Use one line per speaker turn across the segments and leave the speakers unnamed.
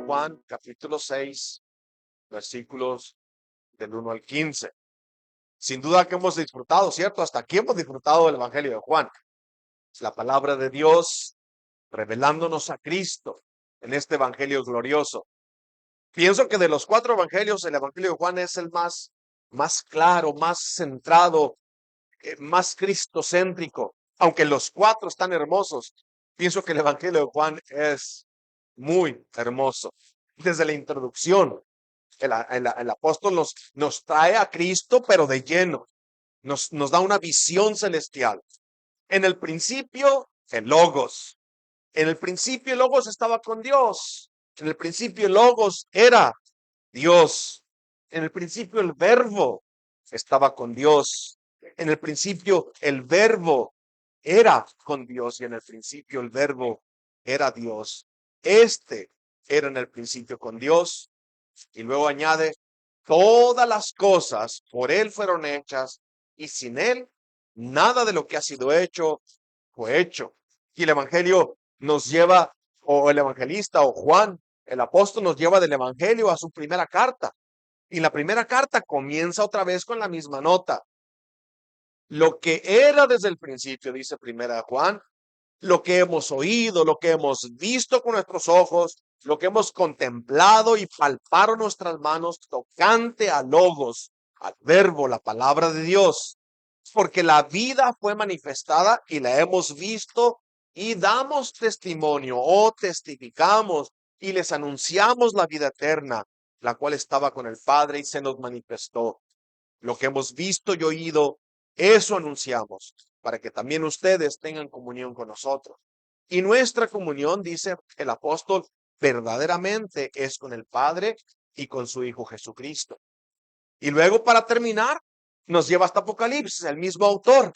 Juan, capítulo 6, versículos del 1 al 15. Sin duda que hemos disfrutado, ¿cierto? Hasta aquí hemos disfrutado del Evangelio de Juan. La palabra de Dios revelándonos a Cristo en este Evangelio glorioso. Pienso que de los 4 evangelios, el Evangelio de Juan es el más claro, más centrado, más cristocéntrico. Aunque los 4 están hermosos, pienso que el Evangelio de Juan es muy hermoso. Desde la introducción, el apóstol nos trae a Cristo, pero de lleno. Nos da una visión celestial. En el principio, el Logos. En el principio el Logos estaba con Dios. En el principio el Logos era Dios. En el principio el Verbo estaba con Dios. En el principio el Verbo era con Dios y en el principio el Verbo era Dios. Este era en el principio con Dios. Y luego añade, todas las cosas por Él fueron hechas y sin Él nada de lo que ha sido hecho fue hecho. Y el Evangelio nos lleva, o el evangelista, o Juan, el apóstol nos lleva del Evangelio a su primera carta. Y la primera carta comienza otra vez con la misma nota. Lo que era desde el principio, dice primera Juan, lo que hemos oído, lo que hemos visto con nuestros ojos, lo que hemos contemplado y palparon nuestras manos tocante a Logos, al Verbo, la palabra de Dios. Porque la vida fue manifestada y la hemos visto y damos testimonio o testificamos y les anunciamos la vida eterna, la cual estaba con el Padre y se nos manifestó. Lo que hemos visto y oído, eso anunciamos, para que también ustedes tengan comunión con nosotros. Y nuestra comunión, dice el apóstol, verdaderamente es con el Padre y con su Hijo Jesucristo. Y luego, para terminar, nos lleva hasta Apocalipsis, el mismo autor.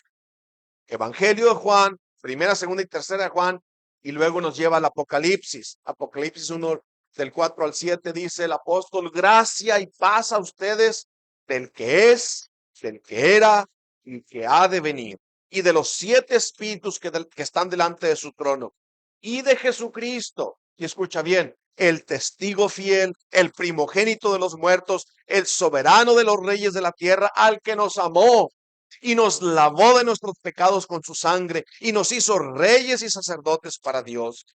Evangelio de Juan, primera, segunda y tercera de Juan, y luego nos lleva al Apocalipsis. Apocalipsis 1, del 4 al 7, dice el apóstol, gracia y paz a ustedes del que es, del que era y que ha de venir, y de los 7 espíritus que están delante de su trono, y de Jesucristo, y escucha bien, el testigo fiel, el primogénito de los muertos, el soberano de los reyes de la tierra, al que nos amó y nos lavó de nuestros pecados con su sangre y nos hizo reyes y sacerdotes para Dios,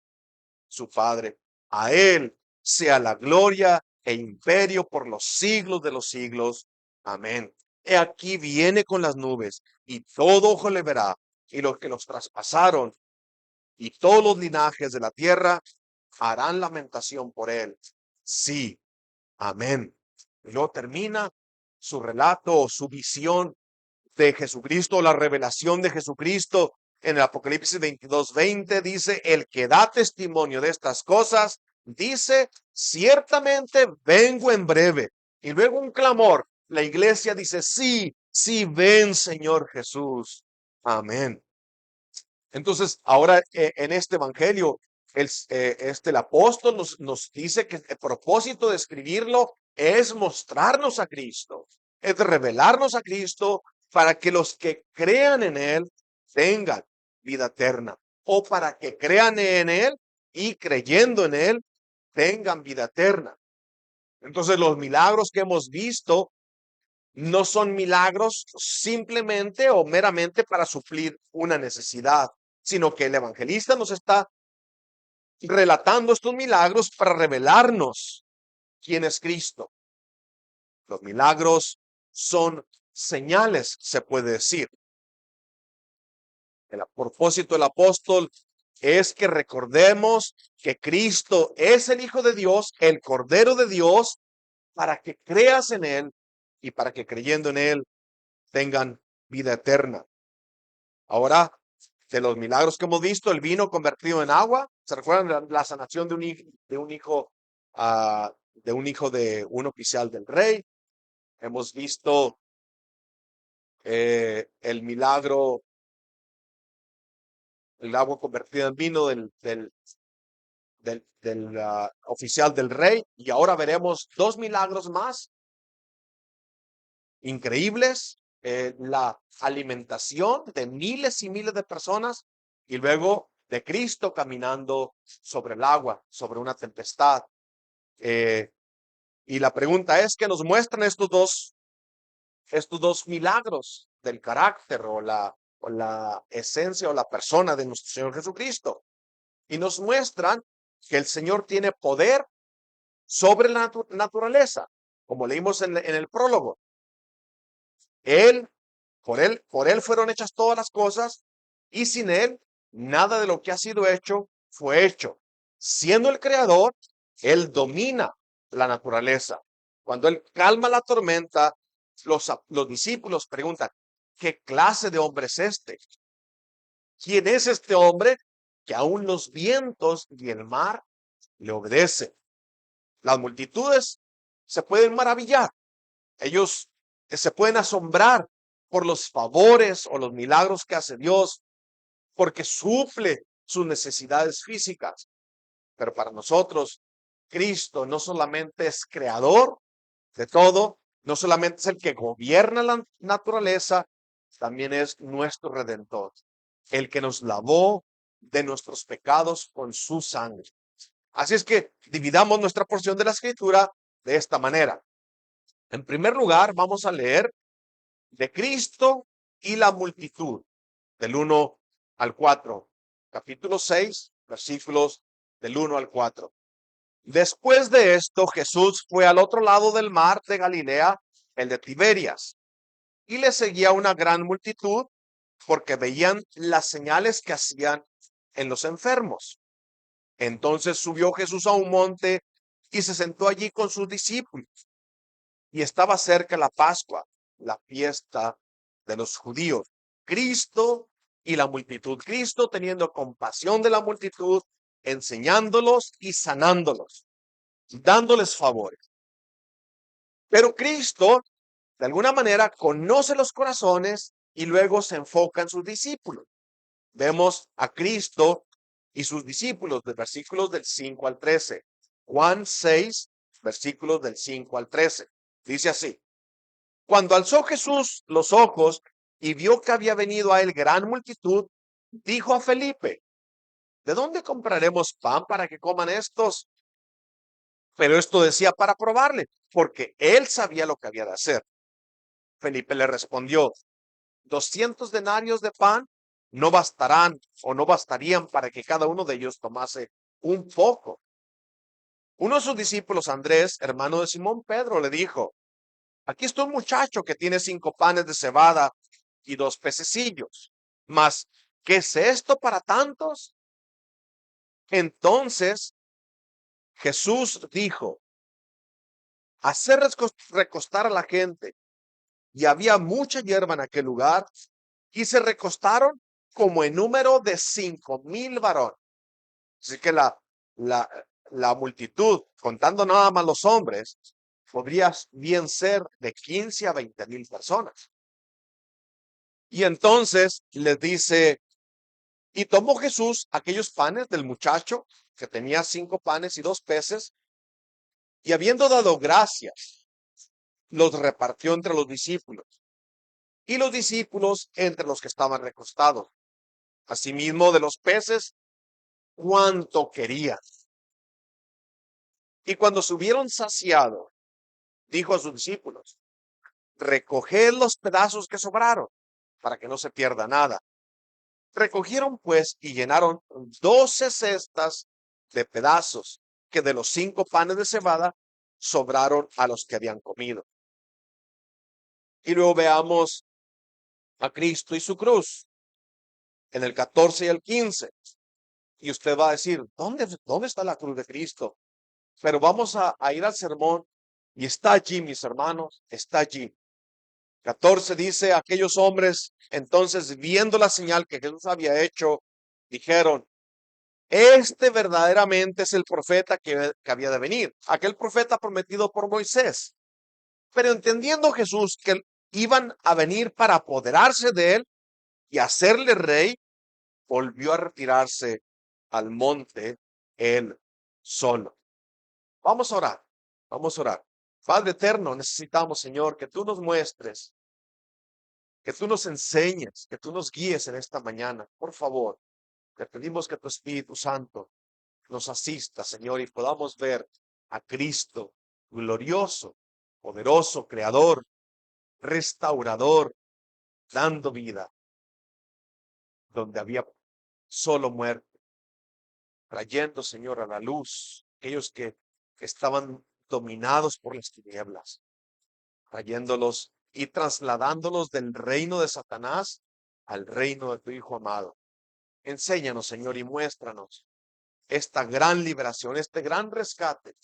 su Padre. A Él sea la gloria e imperio por los siglos de los siglos. Amén. He aquí viene con las nubes y todo ojo le verá y los que los traspasaron y todos los linajes de la tierra harán lamentación por Él. Sí, amén. Y luego termina su relato o su visión de Jesucristo, la revelación de Jesucristo en el Apocalipsis 22:20 dice, el que da testimonio de estas cosas, dice, ciertamente vengo en breve. Y luego un clamor, la iglesia dice, sí, sí, ven Señor Jesús. Amén. Entonces, ahora en este evangelio, el apóstol nos dice que el propósito de escribirlo es mostrarnos a Cristo, es revelarnos a Cristo para que los que crean en Él tengan vida eterna, o para que crean en Él y creyendo en Él tengan vida eterna. Entonces, los milagros que hemos visto no son milagros simplemente o meramente para suplir una necesidad, sino que el evangelista nos está relatando estos milagros para revelarnos quién es Cristo. Los milagros son señales, se puede decir. El propósito del apóstol es que recordemos que Cristo es el Hijo de Dios, el Cordero de Dios, para que creas en Él y para que creyendo en Él tengan vida eterna. Ahora, de los milagros que hemos visto, el vino convertido en agua, ¿se recuerdan la sanación de un hijo, de un oficial del rey? Hemos visto el milagro, el agua convertida en vino del oficial del rey, y ahora veremos 2 milagros más increíbles, la alimentación de miles y miles de personas y luego de Cristo caminando sobre el agua, sobre una tempestad. Eh, y la pregunta es, ¿qué nos muestran estos dos milagros del carácter o la esencia o la persona de nuestro Señor Jesucristo? Y nos muestran que el Señor tiene poder sobre la naturaleza, como leímos en el prólogo. Él, por él fueron hechas todas las cosas, y sin él, nada de lo que ha sido hecho fue hecho. Siendo el creador, él domina la naturaleza. Cuando él calma la tormenta, los discípulos preguntan, ¿qué clase de hombre es este? ¿Quién es este hombre que aún los vientos y el mar le obedecen? Las multitudes se pueden maravillar. Ellos se pueden asombrar por los favores o los milagros que hace Dios, porque suple sus necesidades físicas. Pero para nosotros, Cristo no solamente es creador de todo, no solamente es el que gobierna la naturaleza, también es nuestro redentor, el que nos lavó de nuestros pecados con su sangre. Así es que dividamos nuestra porción de la escritura de esta manera. En primer lugar, vamos a leer de Cristo y la multitud, del 1 al 4. Capítulo 6, versículos del 1 al 4. Después de esto, Jesús fue al otro lado del mar de Galilea, el de Tiberias, y le seguía una gran multitud porque veían las señales que hacían en los enfermos. Entonces subió Jesús a un monte y se sentó allí con sus discípulos. Y estaba cerca la Pascua, la fiesta de los judíos. Cristo y la multitud. Cristo teniendo compasión de la multitud, enseñándolos y sanándolos, dándoles favores. Pero Cristo, de alguna manera, conoce los corazones y luego se enfoca en sus discípulos. Vemos a Cristo y sus discípulos de versículos del 5 al 13. Juan 6, versículos del 5 al 13. Dice así: Cuando alzó Jesús los ojos y vio que había venido a él gran multitud, dijo a Felipe: ¿de dónde compraremos pan para que coman estos? Pero esto decía para probarle, porque él sabía lo que había de hacer. Felipe le respondió: 200 denarios de pan no bastarán o no bastarían para que cada uno de ellos tomase un poco. Uno de sus discípulos, Andrés, hermano de Simón Pedro, le dijo: aquí está un muchacho que tiene 5 panes de cebada y 2 pececillos. Mas, ¿qué es esto para tantos? Entonces Jesús dijo: hacer recostar a la gente. Y había mucha hierba en aquel lugar, y se recostaron como en número de 5,000 varones. Así que la, la multitud, contando nada más los hombres, podría bien ser de 15 a 20,000 personas. Y entonces les dice, y tomó Jesús aquellos panes del muchacho que tenía 5 panes y 2 peces, y habiendo dado gracias, los repartió entre los discípulos, y los discípulos entre los que estaban recostados. Asimismo de los peces, cuanto querían. Y cuando se hubieron saciado, dijo a sus discípulos: recoged los pedazos que sobraron, para que no se pierda nada. Recogieron pues y llenaron 12 cestas de pedazos que de los 5 panes de cebada sobraron a los que habían comido. Y luego veamos a Cristo y su cruz en el 14 y el 15. Y usted va a decir, ¿dónde está la cruz de Cristo? Pero vamos a ir al sermón y está allí, mis hermanos, está allí. 14 dice, aquellos hombres entonces, viendo la señal que Jesús había hecho, dijeron: este verdaderamente es el profeta que había de venir, aquel profeta prometido por Moisés. Pero entendiendo Jesús que iban a venir para apoderarse de él y hacerle rey, volvió a retirarse al monte él solo. Vamos a orar, vamos a orar. Padre eterno, necesitamos, Señor, que tú nos muestres, que tú nos enseñes, que tú nos guíes en esta mañana. Por favor, te pedimos que tu Espíritu Santo nos asista, Señor, y podamos ver a Cristo, glorioso, poderoso, creador, restaurador, dando vida, donde había solo muerte, trayendo, Señor, a la luz aquellos que estaban dominados por las tinieblas, trayéndolos y trasladándolos del reino de Satanás al reino de tu Hijo amado. Enséñanos, Señor, y muéstranos esta gran liberación, este gran rescate.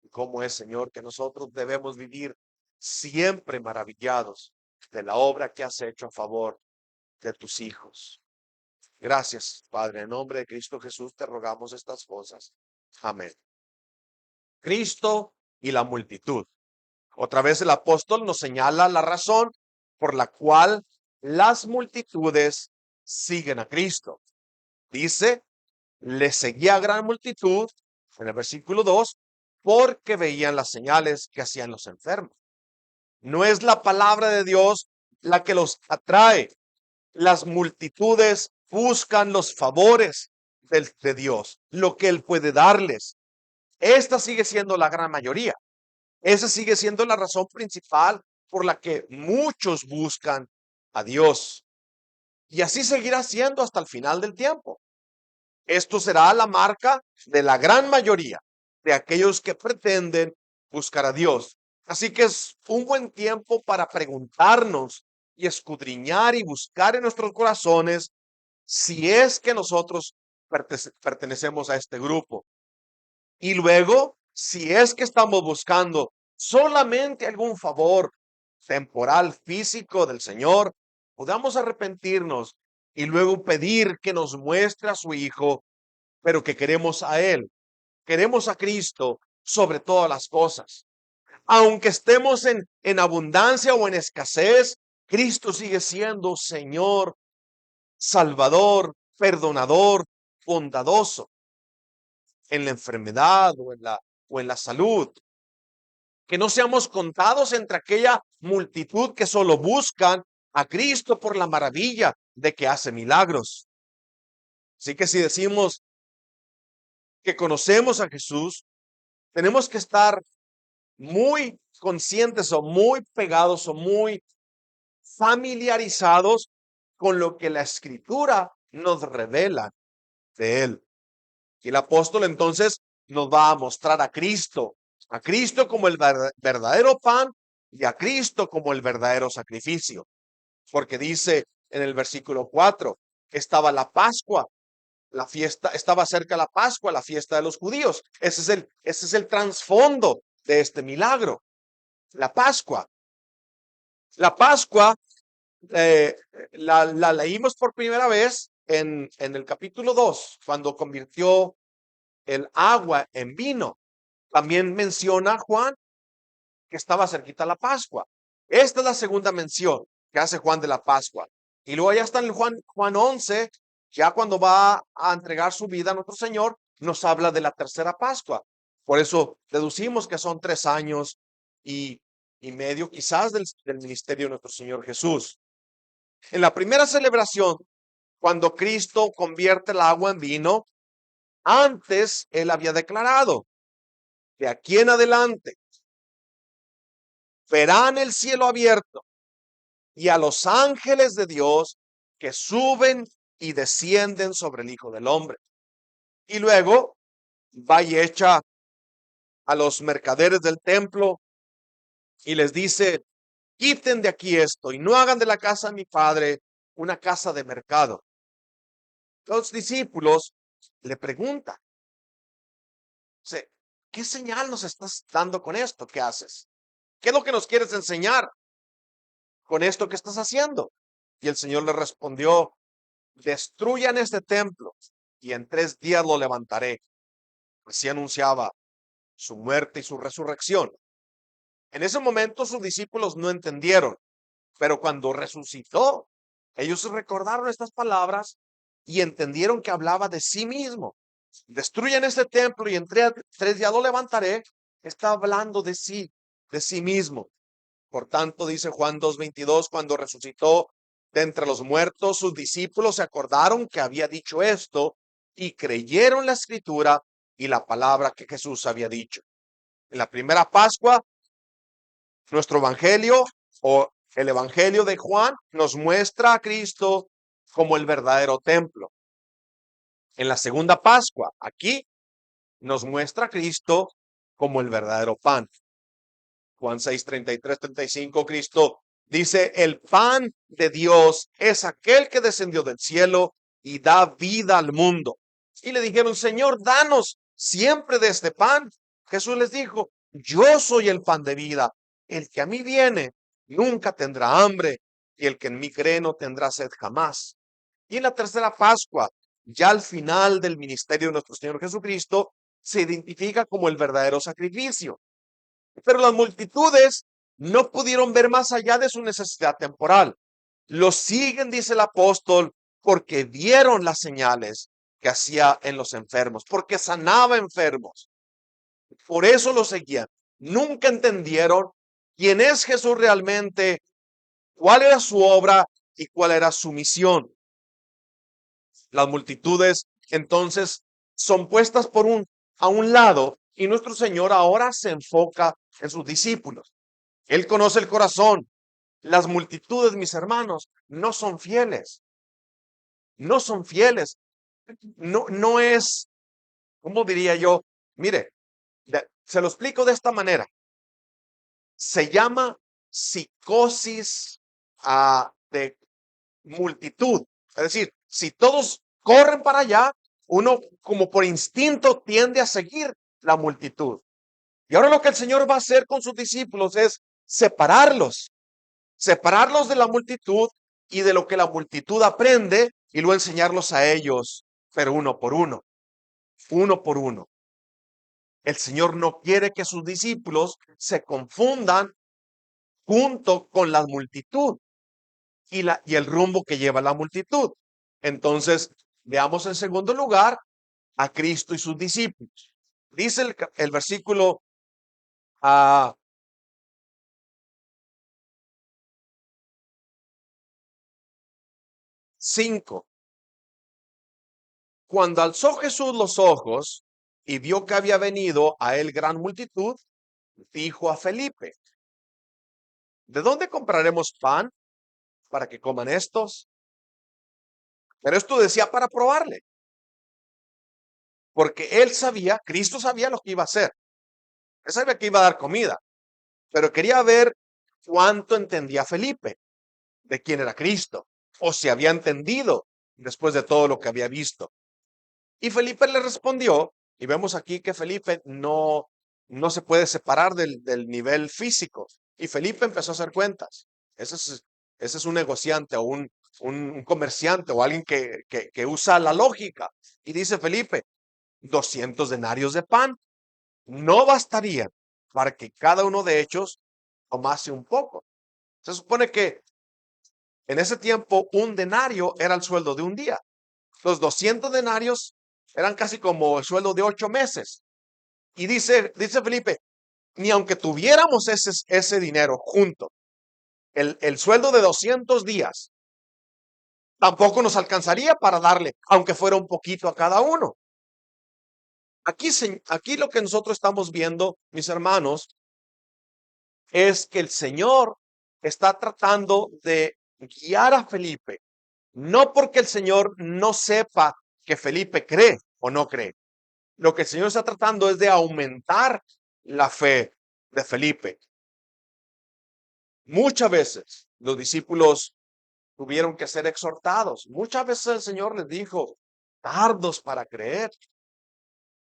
Y cómo es, Señor, que nosotros debemos vivir siempre maravillados de la obra que has hecho a favor de tus hijos. Gracias, Padre. En nombre de Cristo Jesús te rogamos estas cosas. Amén. Cristo y la multitud. Otra vez el apóstol nos señala la razón por la cual las multitudes siguen a Cristo. Dice, le seguía gran multitud, en el versículo 2, porque veían las señales que hacían los enfermos. No es la palabra de Dios la que los atrae. Las multitudes buscan los favores de Dios, lo que Él puede darles. Esta sigue siendo la gran mayoría. Esa sigue siendo la razón principal por la que muchos buscan a Dios. Y así seguirá siendo hasta el final del tiempo. Esto será la marca de la gran mayoría de aquellos que pretenden buscar a Dios. Así que es un buen tiempo para preguntarnos y escudriñar y buscar en nuestros corazones si es que nosotros pertenecemos a este grupo. Y luego, si es que estamos buscando solamente algún favor temporal, físico del Señor, podamos arrepentirnos y luego pedir que nos muestre a su Hijo, pero que queremos a Él, queremos a Cristo sobre todas las cosas. Aunque estemos en abundancia o en escasez, Cristo sigue siendo Señor, Salvador, perdonador, bondadoso en la enfermedad o en la salud. Que no seamos contados entre aquella multitud que solo buscan a Cristo por la maravilla de que hace milagros. Así que si decimos que conocemos a Jesús, tenemos que estar muy conscientes o muy pegados o muy familiarizados con lo que la Escritura nos revela de Él. Y el apóstol entonces nos va a mostrar a Cristo como el verdadero pan y a Cristo como el verdadero sacrificio. Porque dice en el versículo 4, estaba la Pascua, la fiesta, estaba cerca la Pascua, la fiesta de los judíos. Ese es el trasfondo de este milagro. La Pascua. La Pascua la leímos por primera vez en el capítulo 2, cuando convirtió el agua en vino. También menciona Juan que estaba cerquita la Pascua. Esta es la segunda mención que hace Juan de la Pascua. Y luego ya está en Juan 11, ya cuando va a entregar su vida a nuestro Señor, nos habla de la tercera Pascua. Por eso deducimos que son 3 años y medio quizás del ministerio de nuestro Señor Jesús. En la primera celebración, cuando Cristo convierte el agua en vino, antes Él había declarado, de aquí en adelante, verán el cielo abierto y a los ángeles de Dios que suben y descienden sobre el Hijo del Hombre. Y luego va y echa a los mercaderes del templo y les dice, quiten de aquí esto y no hagan de la casa de mi Padre una casa de mercado. Los discípulos le preguntan, ¿qué señal nos estás dando con esto? ¿Qué haces? ¿Qué es lo que nos quieres enseñar con esto que estás haciendo? Y el Señor le respondió, destruyan este templo y en 3 días lo levantaré. Así anunciaba su muerte y su resurrección. En ese momento sus discípulos no entendieron, pero cuando resucitó, ellos recordaron estas palabras y entendieron que hablaba de sí mismo. Destruyan este templo y en 3 días lo levantaré. Está hablando de sí mismo. Por tanto, dice Juan 2:22, cuando resucitó de entre los muertos, sus discípulos se acordaron que había dicho esto y creyeron la escritura y la palabra que Jesús había dicho. En la primera Pascua, nuestro evangelio o el evangelio de Juan nos muestra a Cristo como el verdadero templo. En la segunda Pascua, aquí nos muestra a Cristo como el verdadero pan. Juan 6, 33, 35, Cristo dice, el pan de Dios es aquel que descendió del cielo y da vida al mundo. Y le dijeron, Señor, danos siempre de este pan. Jesús les dijo, yo soy el pan de vida. El que a mí viene nunca tendrá hambre y el que en mí cree no tendrá sed jamás. Y en la tercera Pascua, ya al final del ministerio de nuestro Señor Jesucristo, se identifica como el verdadero sacrificio. Pero las multitudes no pudieron ver más allá de su necesidad temporal. Lo siguen, dice el apóstol, porque vieron las señales que hacía en los enfermos, porque sanaba enfermos. Por eso lo seguían. Nunca entendieron quién es Jesús realmente, cuál era su obra y cuál era su misión. Las multitudes entonces son puestas a un lado y nuestro Señor ahora se enfoca en sus discípulos. Él conoce el corazón. Las multitudes, mis hermanos, no son fieles. No son fieles. No es, ¿cómo diría yo? Mire, se lo explico de esta manera. Se llama psicosis de multitud. Es decir, si todos corren para allá, uno como por instinto tiende a seguir la multitud. Y ahora lo que el Señor va a hacer con sus discípulos es separarlos de la multitud y de lo que la multitud aprende y luego enseñarlos a ellos, pero uno por uno, uno por uno. El Señor no quiere que sus discípulos se confundan junto con la multitud y el rumbo que lleva la multitud. Entonces, veamos en segundo lugar a Cristo y sus discípulos. Dice el versículo 5. Cuando alzó Jesús los ojos y vio que había venido a él gran multitud, dijo a Felipe, ¿de dónde compraremos pan para que coman estos? Pero esto decía para probarle, porque él sabía, Cristo sabía lo que iba a hacer. Él sabía que iba a dar comida, pero quería ver cuánto entendía Felipe de quién era Cristo, o si había entendido después de todo lo que había visto. Y Felipe le respondió, y vemos aquí que Felipe no se puede separar del nivel físico. Y Felipe empezó a hacer cuentas. Ese es un negociante o un comerciante o alguien que usa la lógica. Y dice Felipe, 200 denarios de pan no bastarían para que cada uno de ellos tomase un poco. Se supone que en ese tiempo un denario era el sueldo de un día. Los 200 denarios eran casi como el sueldo de 8 meses. Y dice Felipe, ni aunque tuviéramos ese dinero junto, el sueldo de 200 días, tampoco nos alcanzaría para darle, aunque fuera un poquito a cada uno. Aquí lo que nosotros estamos viendo, mis hermanos, es que el Señor está tratando de guiar a Felipe, no porque el Señor no sepa que Felipe cree o no cree. Lo que el Señor está tratando es de aumentar la fe de Felipe. Muchas veces los discípulos tuvieron que ser exhortados. Muchas veces el Señor les dijo, tardos para creer,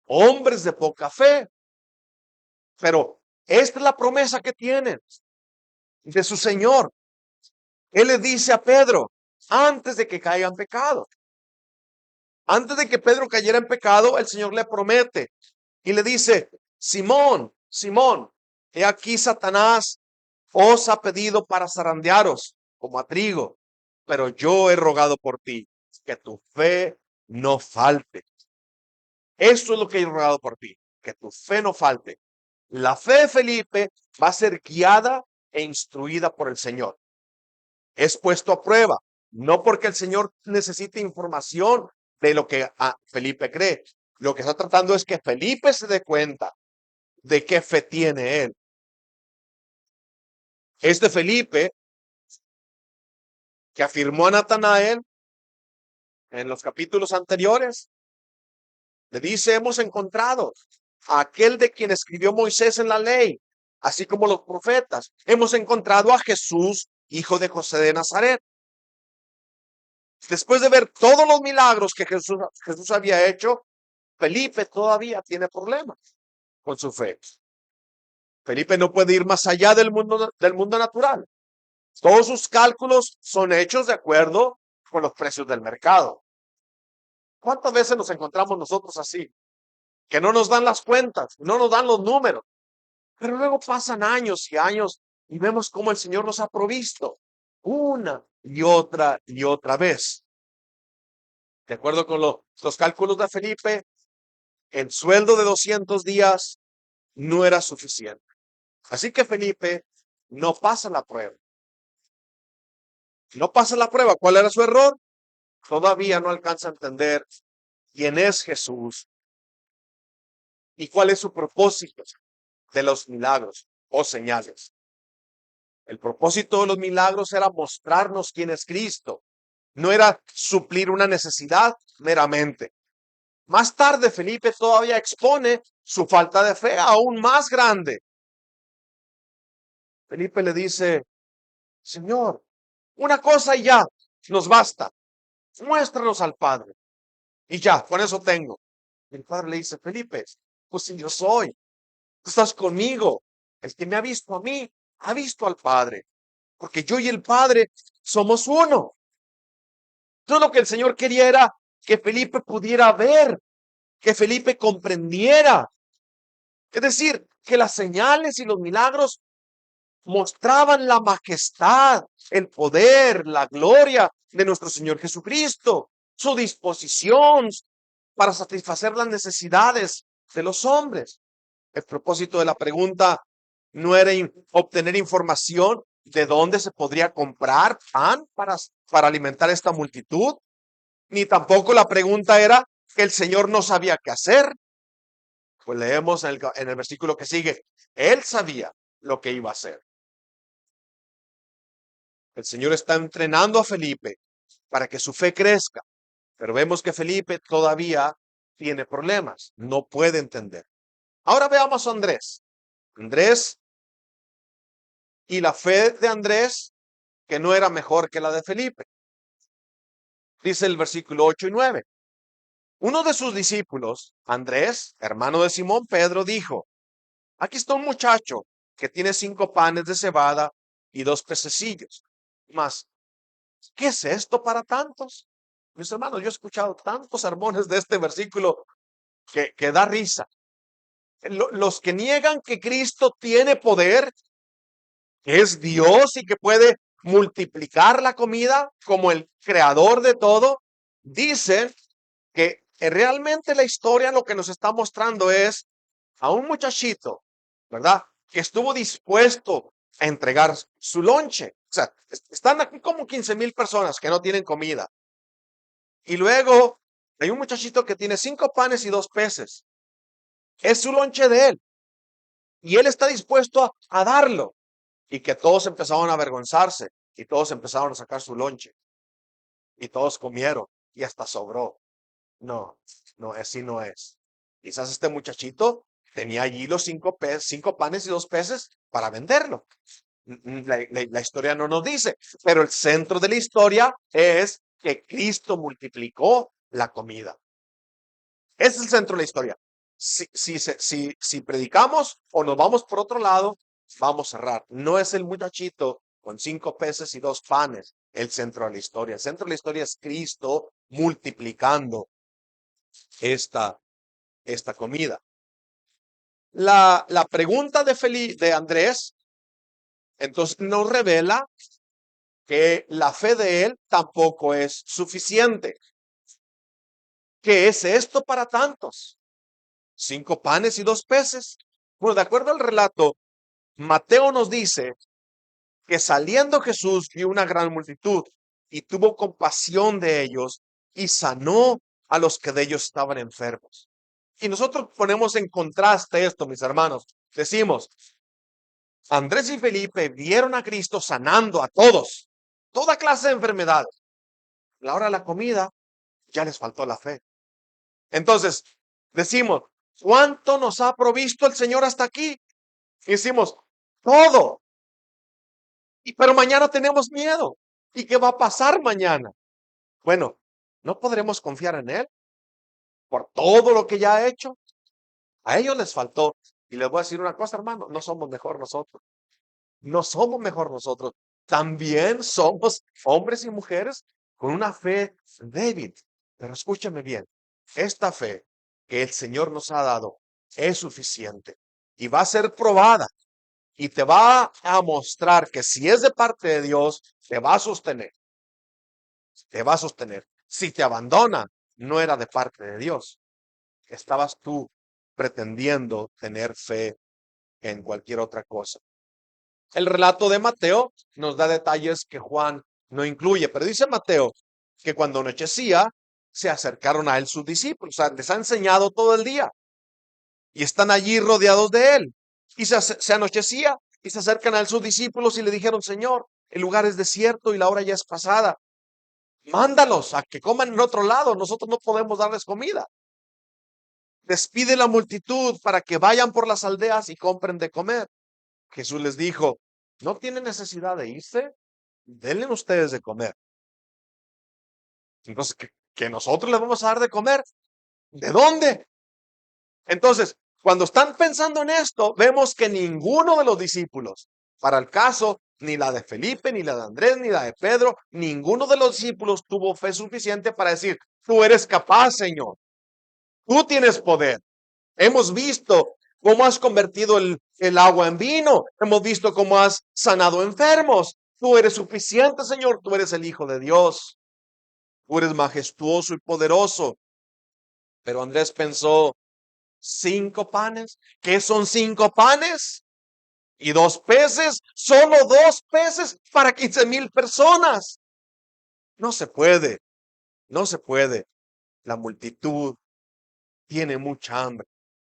hombres de poca fe. Pero esta es la promesa que tienen de su Señor. Él le dice a Pedro, antes de que caiga en pecado, antes de que Pedro cayera en pecado, el Señor le promete y le dice, Simón, Simón, he aquí Satanás os ha pedido para zarandearos como a trigo, pero yo he rogado por ti, que tu fe no falte. Esto es lo que he rogado por ti, que tu fe no falte. La fe de Felipe va a ser guiada e instruida por el Señor. Es puesto a prueba, no porque el Señor necesite información de lo que Felipe cree. Lo que está tratando es que Felipe se dé cuenta de qué fe tiene él. Este Felipe, que afirmó a Natanael en los capítulos anteriores, le dice, hemos encontrado a aquel de quien escribió Moisés en la ley, así como los profetas. Hemos encontrado a Jesús, hijo de José de Nazaret. Después de ver todos los milagros que Jesús había hecho, Felipe todavía tiene problemas con su fe. Felipe no puede ir más allá del mundo natural. Todos sus cálculos son hechos de acuerdo con los precios del mercado. ¿Cuántas veces nos encontramos nosotros así? Que no nos dan las cuentas, no nos dan los números, pero luego pasan años y años y vemos cómo el Señor nos ha provisto una y otra vez. De acuerdo con los cálculos de Felipe, el sueldo de 200 días no era suficiente. Así que Felipe no pasa la prueba. No pasa la prueba. ¿Cuál era su error? Todavía no alcanza a entender quién es Jesús y cuál es su propósito de los milagros o señales. El propósito de los milagros era mostrarnos quién es Cristo. No era suplir una necesidad meramente. Más tarde, Felipe todavía expone su falta de fe aún más grande. Felipe le dice, Señor, una cosa y ya nos basta. Muéstranos al Padre. Y ya, con eso tengo. El Padre le dice, Felipe, pues si yo soy, tú estás conmigo. El que me ha visto a mí, ha visto al Padre. Porque yo y el Padre somos uno. Todo lo que el Señor quería era que Felipe pudiera ver, que Felipe comprendiera. Es decir, que las señales y los milagros mostraban la majestad, el poder, la gloria de nuestro Señor Jesucristo, su disposición para satisfacer las necesidades de los hombres. El propósito de la pregunta no era obtener información de dónde se podría comprar pan para alimentar esta multitud, ni tampoco la pregunta era que el Señor no sabía qué hacer. Pues leemos en el versículo que sigue, Él sabía lo que iba a hacer. El Señor está entrenando a Felipe para que su fe crezca, pero vemos que Felipe todavía tiene problemas, no puede entender. Ahora veamos a Andrés. Andrés y la fe de Andrés, que no era mejor que la de Felipe. Dice el versículo 8 y 9. Uno de sus discípulos, Andrés, hermano de Simón Pedro, dijo, aquí está un muchacho que tiene 5 panes de cebada y 2 pececillos. Mas, ¿qué es esto para tantos? Mis hermanos, yo he escuchado tantos sermones de este versículo que da risa. Los que niegan que Cristo tiene poder, que es Dios y que puede multiplicar la comida como el creador de todo, dicen que realmente la historia lo que nos está mostrando es a un muchachito, ¿verdad? Que estuvo dispuesto a entregar su lonche. O sea, están aquí como 15,000 personas que no tienen comida. Y luego hay un muchachito que tiene 5 panes y 2 peces. Es su lonche de él. Y él está dispuesto a darlo. Y que todos empezaron a avergonzarse. Y todos empezaron a sacar su lonche. Y todos comieron. Y hasta sobró. No, no, así no es. Quizás este muchachito tenía allí los 5 panes y 2 peces para venderlo. La historia no nos dice, pero el centro de la historia es que Cristo multiplicó la comida. Ese es el centro de la historia. Si predicamos o nos vamos por otro lado, vamos a cerrar. No es el muchachito con 5 peces y 2 panes el centro de la historia. El centro de la historia es Cristo multiplicando esta comida. La pregunta de Andrés, entonces nos revela que la fe de él tampoco es suficiente. ¿Qué es esto para tantos? 5 panes y 2 peces. Bueno, de acuerdo al relato, Mateo nos dice que saliendo Jesús vio una gran multitud y tuvo compasión de ellos y sanó a los que de ellos estaban enfermos. Y nosotros ponemos en contraste esto, mis hermanos. Decimos, Andrés y Felipe vieron a Cristo sanando a todos, toda clase de enfermedades. A la hora de la comida, ya les faltó la fe. Entonces, decimos, ¿cuánto nos ha provisto el Señor hasta aquí? Y decimos, todo. Pero mañana tenemos miedo. ¿Y qué va a pasar mañana? Bueno, ¿no podremos confiar en Él por todo lo que ya ha hecho? A ellos les faltó. Y les voy a decir una cosa, hermano, no somos mejor nosotros. No somos mejor nosotros. También somos hombres y mujeres con una fe débil. Pero escúchame bien, esta fe que el Señor nos ha dado es suficiente y va a ser probada y te va a mostrar que si es de parte de Dios, te va a sostener. Te va a sostener. Si te abandona, no era de parte de Dios. Estabas tú pretendiendo tener fe en cualquier otra cosa. El relato de Mateo nos da detalles que Juan no incluye, pero dice Mateo que cuando anochecía se acercaron a él sus discípulos, o sea, les ha enseñado todo el día y están allí rodeados de él. Y se anochecía y se acercan a él sus discípulos y le dijeron, Señor, el lugar es desierto y la hora ya es pasada. Mándalos a que coman en otro lado, nosotros no podemos darles comida. Despide la multitud para que vayan por las aldeas y compren de comer. Jesús les dijo, ¿no tienen necesidad de irse? Denle ustedes de comer. Entonces, ¿que nosotros les vamos a dar de comer? ¿De dónde? Entonces, cuando están pensando en esto, vemos que ninguno de los discípulos, para el caso, ni la de Felipe, ni la de Andrés, ni la de Pedro, ninguno de los discípulos tuvo fe suficiente para decir, tú eres capaz, Señor. Tú tienes poder. Hemos visto cómo has convertido el agua en vino. Hemos visto cómo has sanado enfermos. Tú eres suficiente, Señor. Tú eres el Hijo de Dios. Tú eres majestuoso y poderoso. Pero Andrés pensó, 5 panes. ¿Qué son 5 panes? Y 2 peces. Solo 2 peces para 15,000 personas. No se puede. No se puede. La multitud tiene mucha hambre.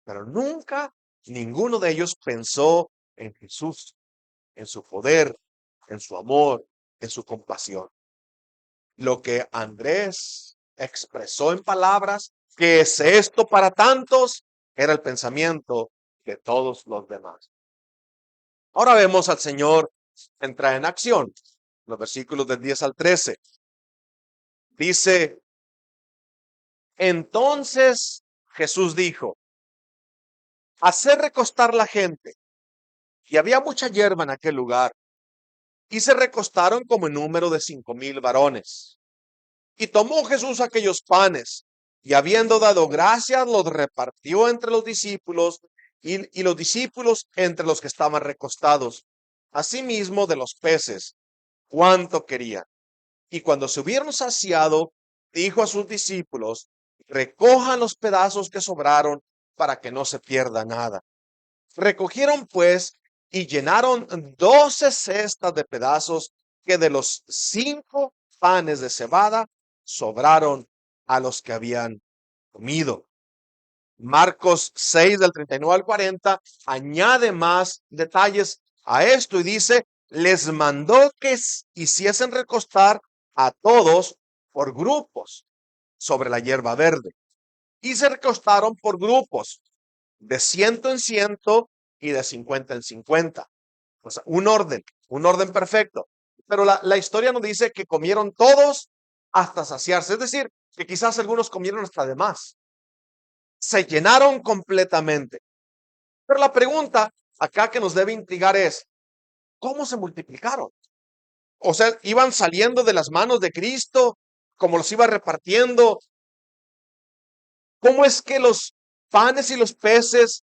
Pero nunca ninguno de ellos pensó en Jesús, en su poder, en su amor, en su compasión. Lo que Andrés expresó en palabras, ¿qué es esto para tantos? Era el pensamiento de todos los demás. Ahora vemos al Señor entrar en acción. Los versículos del 10 al 13. Dice, entonces Jesús dijo, haced recostar la gente. Y había mucha hierba en aquel lugar. Y se recostaron como en número de 5,000 varones. Y tomó Jesús aquellos panes, y habiendo dado gracias, los repartió entre los discípulos, y los discípulos entre los que estaban recostados. Asimismo de los peces, cuánto querían. Y cuando se hubieron saciado, dijo a sus discípulos, recojan los pedazos que sobraron, para que no se pierda nada. Recogieron pues y llenaron 12 cestas de pedazos que de los 5 panes de cebada sobraron a los que habían comido. Marcos 6 del 39 al 40 añade más detalles a esto y dice, les mandó que hiciesen recostar a todos por grupos sobre la hierba verde. Y se recostaron por grupos, de 100 en 100 y de 50 en 50. O sea, un orden perfecto. Pero la historia nos dice que comieron todos hasta saciarse. Es decir, que quizás algunos comieron hasta de más. Se llenaron completamente. Pero la pregunta acá que nos debe intrigar es, ¿cómo se multiplicaron? O sea, iban saliendo de las manos de Cristo, como los iba repartiendo. ¿Cómo es que los panes y los peces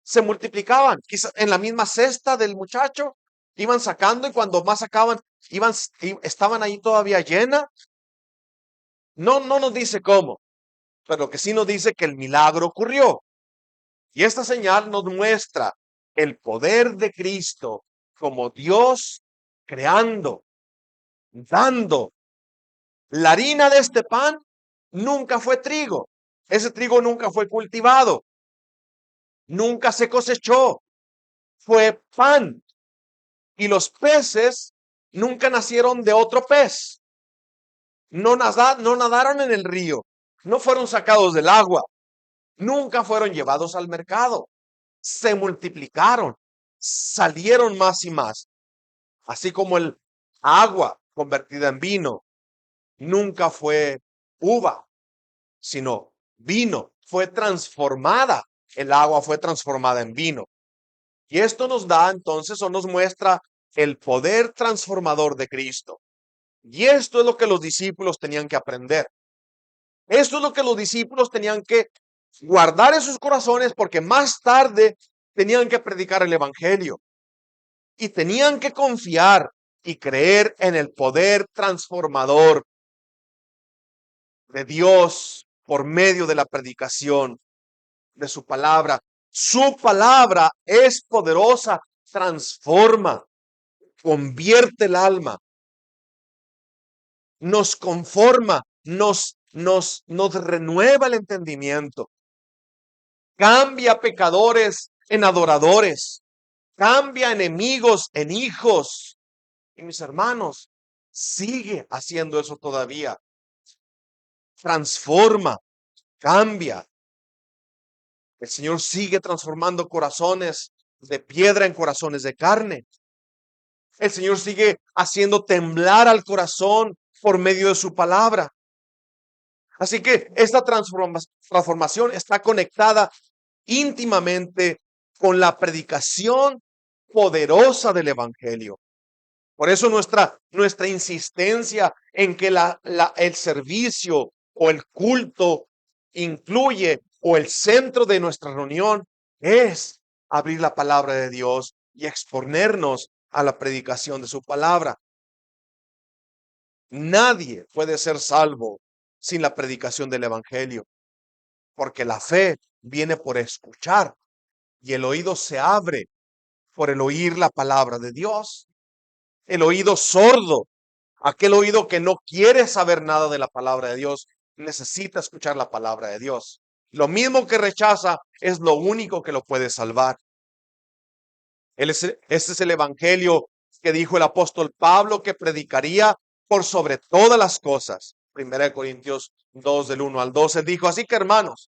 se multiplicaban? Quizás en la misma cesta del muchacho iban sacando y cuando más sacaban, estaban ahí todavía llena. No nos dice cómo, pero que sí nos dice que el milagro ocurrió. Y esta señal nos muestra el poder de Cristo como Dios creando, dando. La harina de este pan nunca fue trigo. Ese trigo nunca fue cultivado, nunca se cosechó, fue pan. Y los peces nunca nacieron de otro pez. No nadaron en el río, no fueron sacados del agua, nunca fueron llevados al mercado. Se multiplicaron, salieron más y más. Así como el agua convertida en vino nunca fue uva, sino vino, fue transformada. El agua fue transformada en vino. Y esto nos da entonces o nos muestra el poder transformador de Cristo. Y esto es lo que los discípulos tenían que aprender. Esto es lo que los discípulos tenían que guardar en sus corazones porque más tarde tenían que predicar el evangelio y tenían que confiar y creer en el poder transformador de Dios por medio de la predicación de su palabra. Su palabra es poderosa, transforma, convierte el alma, nos conforma, nos renueva el entendimiento, cambia pecadores en adoradores, cambia enemigos en hijos. Y mis hermanos, sigue haciendo eso todavía. Transforma, cambia. El Señor sigue transformando corazones de piedra en corazones de carne. El Señor sigue haciendo temblar al corazón por medio de su palabra. Así que esta transformación está conectada íntimamente con la predicación poderosa del Evangelio. Por eso nuestra insistencia en que el servicio o el culto incluye o el centro de nuestra reunión es abrir la palabra de Dios y exponernos a la predicación de su palabra. Nadie puede ser salvo sin la predicación del Evangelio, porque la fe viene por escuchar y el oído se abre por el oír la palabra de Dios. El oído sordo, aquel oído que no quiere saber nada de la palabra de Dios, necesita escuchar la palabra de Dios. Lo mismo que rechaza es lo único que lo puede salvar. Este es el evangelio que dijo el apóstol Pablo que predicaría por sobre todas las cosas. 1 Corintios 2 del 1 al 12 dijo, así que hermanos,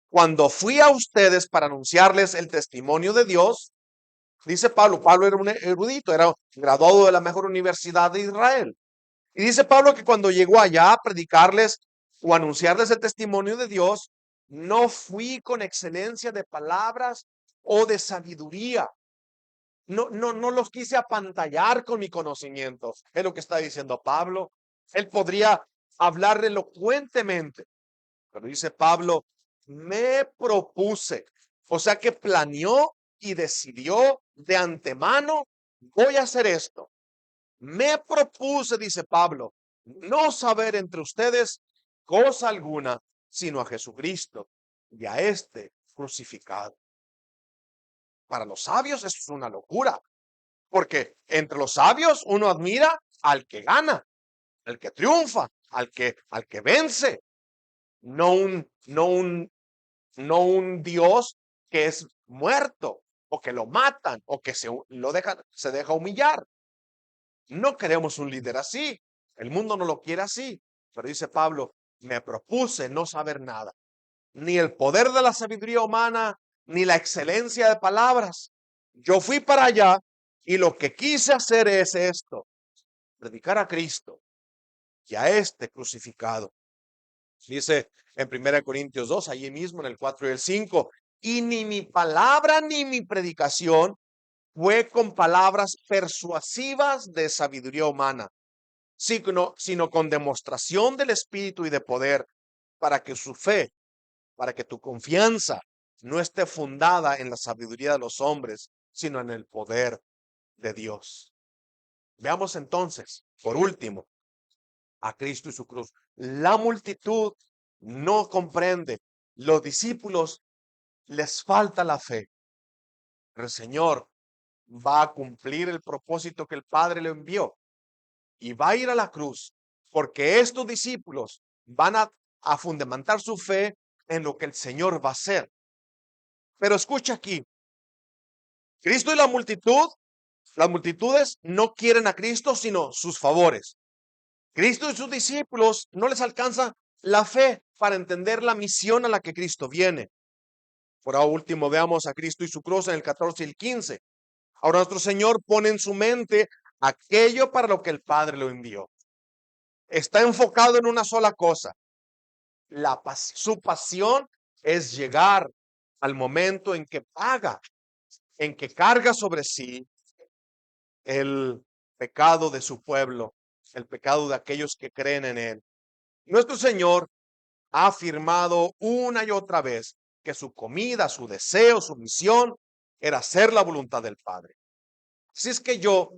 cuando fui a ustedes para anunciarles el testimonio de Dios, dice Pablo era un erudito, era graduado de la mejor universidad de Israel. Y dice Pablo que cuando llegó allá a predicarles o anunciarles el testimonio de Dios, no fui con excelencia de palabras o de sabiduría. No los quise apantallar con mi conocimiento. Es lo que está diciendo Pablo. Él podría hablar elocuentemente, pero dice Pablo, me propuse, o sea que planeó y decidió de antemano, voy a hacer esto. Me propuse, dice Pablo, no saber entre ustedes cosa alguna, sino a Jesucristo y a este crucificado. Para los sabios eso es una locura, porque entre los sabios uno admira al que gana, al que triunfa, al que vence, no un Dios que es muerto o que lo matan o que se deja humillar. No queremos un líder así. El mundo no lo quiere así. Pero dice Pablo, me propuse no saber nada, ni el poder de la sabiduría humana, ni la excelencia de palabras. Yo fui para allá y lo que quise hacer es esto, predicar a Cristo y a este crucificado. Dice en 1 Corintios 2, allí mismo en el 4 y el 5, y ni mi palabra ni mi predicación fue con palabras persuasivas de sabiduría humana, sino con demostración del Espíritu y de poder, para que su fe, para que tu confianza no esté fundada en la sabiduría de los hombres, sino en el poder de Dios. Veamos entonces, por último, a Cristo y su cruz. La multitud no comprende. Los discípulos les falta la fe. El Señor va a cumplir el propósito que el Padre le envió y va a ir a la cruz porque estos discípulos van a fundamentar su fe en lo que el Señor va a hacer. Pero escucha aquí, Cristo y la multitud, las multitudes no quieren a Cristo, sino sus favores. Cristo y sus discípulos no les alcanza la fe para entender la misión a la que Cristo viene. Por ahora último, veamos a Cristo y su cruz en el 14 y el 15. Ahora nuestro Señor pone en su mente aquello para lo que el Padre lo envió. Está enfocado en una sola cosa. Su pasión es llegar al momento en que paga, en que carga sobre sí el pecado de su pueblo, el pecado de aquellos que creen en él. Nuestro Señor ha afirmado una y otra vez que su comida, su deseo, su misión era hacer la voluntad del Padre. Así es que yo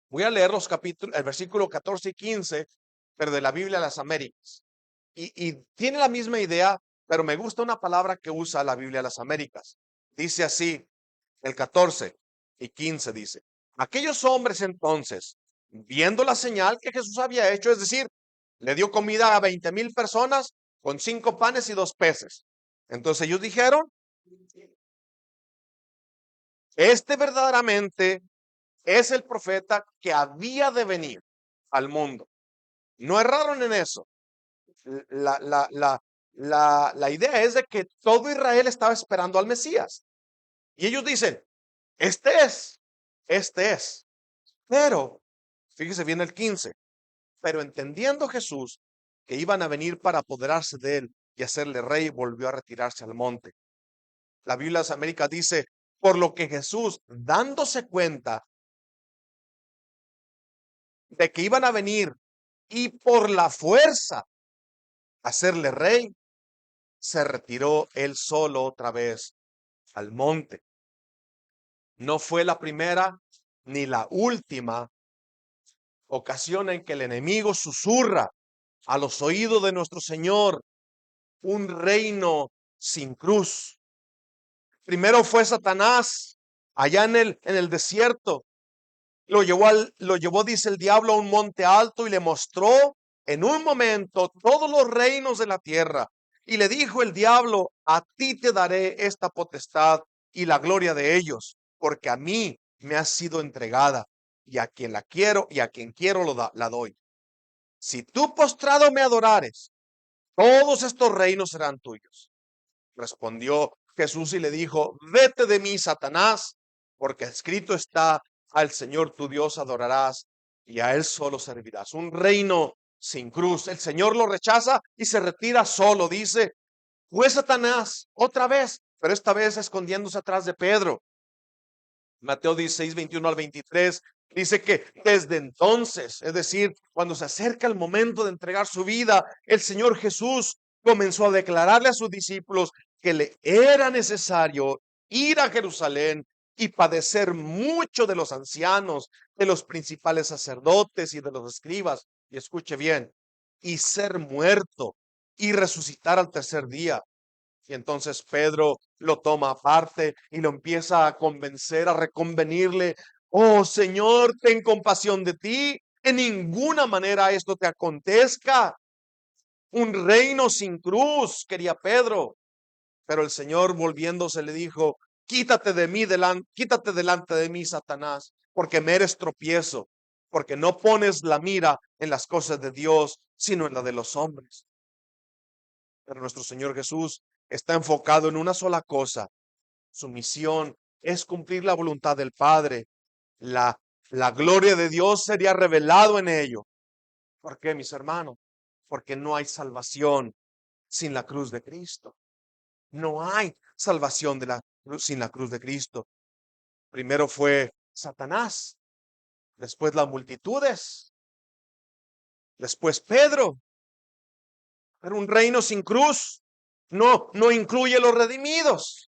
voy a leer los capítulos, el versículo 14 y 15, pero de la Biblia de las Américas. Y tiene la misma idea, pero me gusta una palabra que usa la Biblia de las Américas. Dice así, el 14 y 15 dice, aquellos hombres entonces, viendo la señal que Jesús había hecho, es decir, le dio comida a 20,000 personas con 5 panes y 2 peces. Entonces ellos dijeron, este verdaderamente es el profeta que había de venir al mundo. No erraron en eso. La, la, la, la idea es de que todo Israel estaba esperando al Mesías. Y ellos dicen, este es. Pero, fíjese bien el 15, pero entendiendo Jesús que iban a venir para apoderarse de él y hacerle rey, volvió a retirarse al monte. La Biblia de las Américas dice, por lo que Jesús, dándose cuenta de que iban a venir y por la fuerza hacerle rey, se retiró él solo otra vez al monte. No fue la primera ni la última ocasión en que el enemigo susurra a los oídos de nuestro Señor un reino sin cruz. Primero fue Satanás allá en el desierto. Lo llevó, dice el diablo, a un monte alto y le mostró en un momento todos los reinos de la tierra. Y le dijo el diablo, a ti te daré esta potestad y la gloria de ellos, porque a mí me ha sido entregada y a quien la quiero y a quien quiero la doy. Si tú postrado me adorares, todos estos reinos serán tuyos. Respondió Jesús y le dijo, vete de mí, Satanás, porque escrito está, al Señor tu Dios adorarás y a él solo servirás. Un reino sin cruz. El Señor lo rechaza y se retira solo. Dice, fue Satanás otra vez, pero esta vez escondiéndose atrás de Pedro. Mateo 16, 21 al 23, dice que desde entonces, es decir, cuando se acerca el momento de entregar su vida, el Señor Jesús comenzó a declararle a sus discípulos que le era necesario ir a Jerusalén y padecer mucho de los ancianos, de los principales sacerdotes y de los escribas, y escuche bien, y ser muerto y resucitar al tercer día. Y entonces Pedro lo toma aparte y lo empieza a convencer, a reconvenirle. Oh Señor, ten compasión de ti. En ninguna manera esto te acontezca. Un reino sin cruz, quería Pedro. Pero el Señor volviéndose le dijo, quítate delante de mí, Satanás, porque me eres tropiezo, porque no pones la mira en las cosas de Dios, sino en la de los hombres. Pero nuestro Señor Jesús está enfocado en una sola cosa. Su misión es cumplir la voluntad del Padre. La, la gloria de Dios sería revelado en ello. ¿Por qué, mis hermanos? Porque no hay salvación sin la cruz de Cristo. No hay salvación sin la cruz de Cristo. Primero fue Satanás, después las multitudes, después Pedro. Pero un reino sin cruz no incluye los redimidos.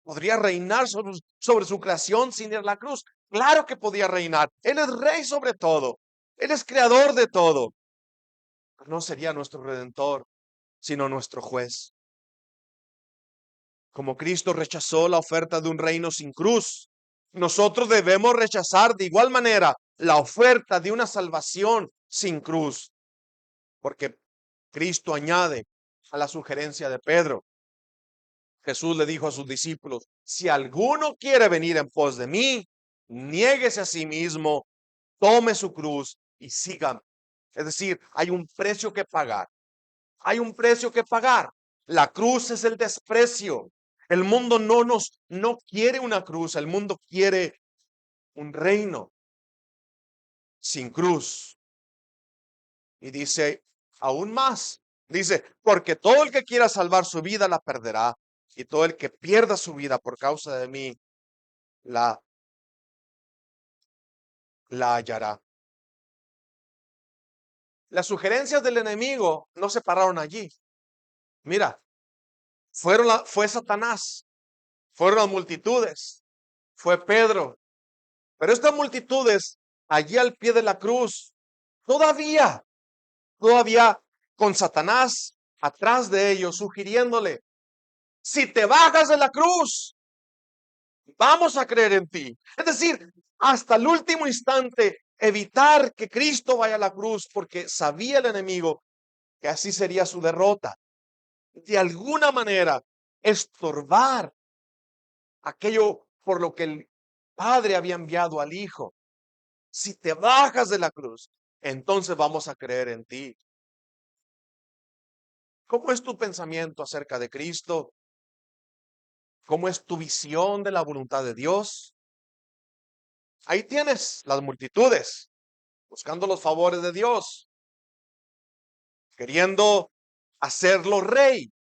¿Podría reinar sobre su creación sin ir a la cruz? Claro que podía reinar. Él es rey sobre todo. Él es creador de todo. Pero no sería nuestro redentor, sino nuestro juez. Como Cristo rechazó la oferta de un reino sin cruz, nosotros debemos rechazar de igual manera la oferta de una salvación sin cruz. Porque Cristo añade a la sugerencia de Pedro. Jesús le dijo a sus discípulos: si alguno quiere venir en pos de mí, niéguese a sí mismo, tome su cruz y sígame. Es decir, hay un precio que pagar. Hay un precio que pagar. La cruz es el desprecio. El mundo no quiere una cruz. El mundo quiere un reino sin cruz. Y dice aún más. Dice, porque todo el que quiera salvar su vida la perderá. Y todo el que pierda su vida por causa de mí la hallará. Las sugerencias del enemigo no se pararon allí. Mira, fue Satanás, fueron las multitudes, fue Pedro. Pero estas multitudes, allí al pie de la cruz, todavía con Satanás atrás de ellos, sugiriéndole: si te bajas de la cruz, vamos a creer en ti. Es decir, hasta el último instante, evitar que Cristo vaya a la cruz, porque sabía el enemigo que así sería su derrota. De alguna manera, estorbar aquello por lo que el Padre había enviado al Hijo. Si te bajas de la cruz, entonces vamos a creer en ti. ¿Cómo es tu pensamiento acerca de Cristo? ¿Cómo es tu visión de la voluntad de Dios? Ahí tienes las multitudes buscando los favores de Dios, queriendo hacerlo rey.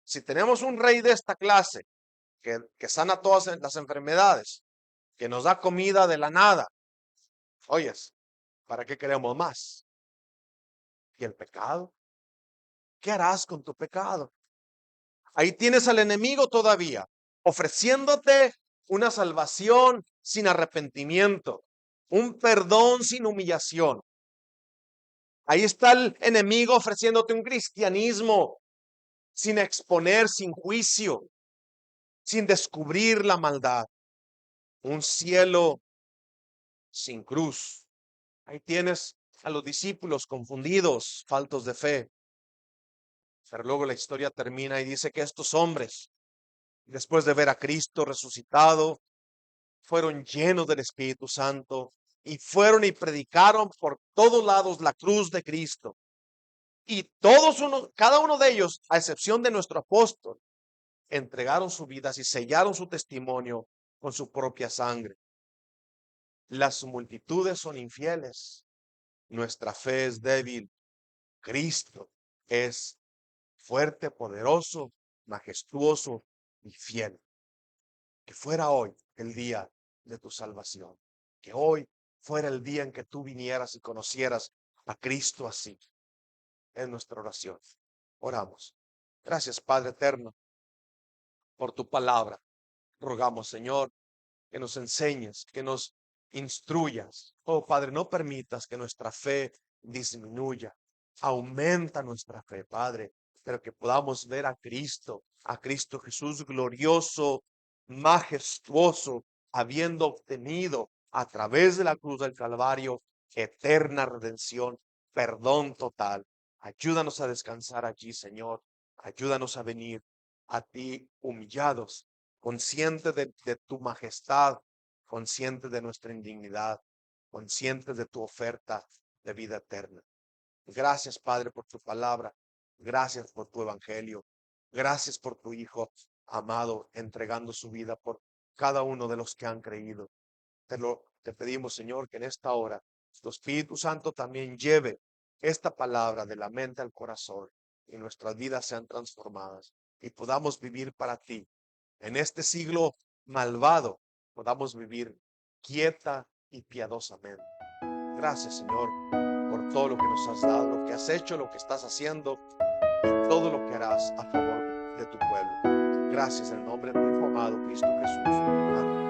Si tenemos un rey de esta clase que sana todas las enfermedades, que nos da comida de la nada, oyes, ¿para qué queremos más? ¿Y el pecado? ¿Qué harás con tu pecado? Ahí tienes al enemigo todavía, ofreciéndote una salvación sin arrepentimiento, un perdón sin humillación. Ahí está el enemigo ofreciéndote un cristianismo sin exponer, sin juicio, sin descubrir la maldad, un cielo sin cruz. Ahí tienes a los discípulos confundidos, faltos de fe. Pero luego la historia termina y dice que estos hombres, después de ver a Cristo resucitado, fueron llenos del Espíritu Santo y fueron y predicaron por todos lados la cruz de Cristo. Y cada uno de ellos, a excepción de nuestro apóstol, entregaron sus vidas y sellaron su testimonio con su propia sangre. Las multitudes son infieles. Nuestra fe es débil. Cristo es fuerte, poderoso, majestuoso y fiel. Que fuera hoy el día de tu salvación. Que hoy fuera el día en que tú vinieras y conocieras a Cristo así. Es nuestra oración. Oramos. Gracias, Padre eterno, por tu palabra. Rogamos, Señor, que nos enseñes, que nos instruyas. Oh, Padre, no permitas que nuestra fe disminuya. Aumenta nuestra fe, Padre, pero que podamos ver a Cristo Jesús glorioso, majestuoso, habiendo obtenido a través de la cruz del Calvario eterna redención, perdón total. Ayúdanos a descansar allí, Señor. Ayúdanos a venir a ti humillados, conscientes de tu majestad, conscientes de nuestra indignidad, conscientes de tu oferta de vida eterna. Gracias, Padre, por tu palabra. Gracias por tu evangelio. Gracias por tu Hijo amado, entregando su vida por cada uno de los que han creído. Te pedimos, Señor, que en esta hora tu Espíritu Santo también lleve esta palabra de la mente al corazón y nuestras vidas sean transformadas y podamos vivir para ti. En este siglo malvado podamos vivir quieta y piadosamente. Gracias, Señor, por todo lo que nos has dado, lo que has hecho, lo que estás haciendo y todo lo que harás a favor de tu pueblo. Gracias en el nombre de tu Hijo amado, Cristo Jesús. Amén.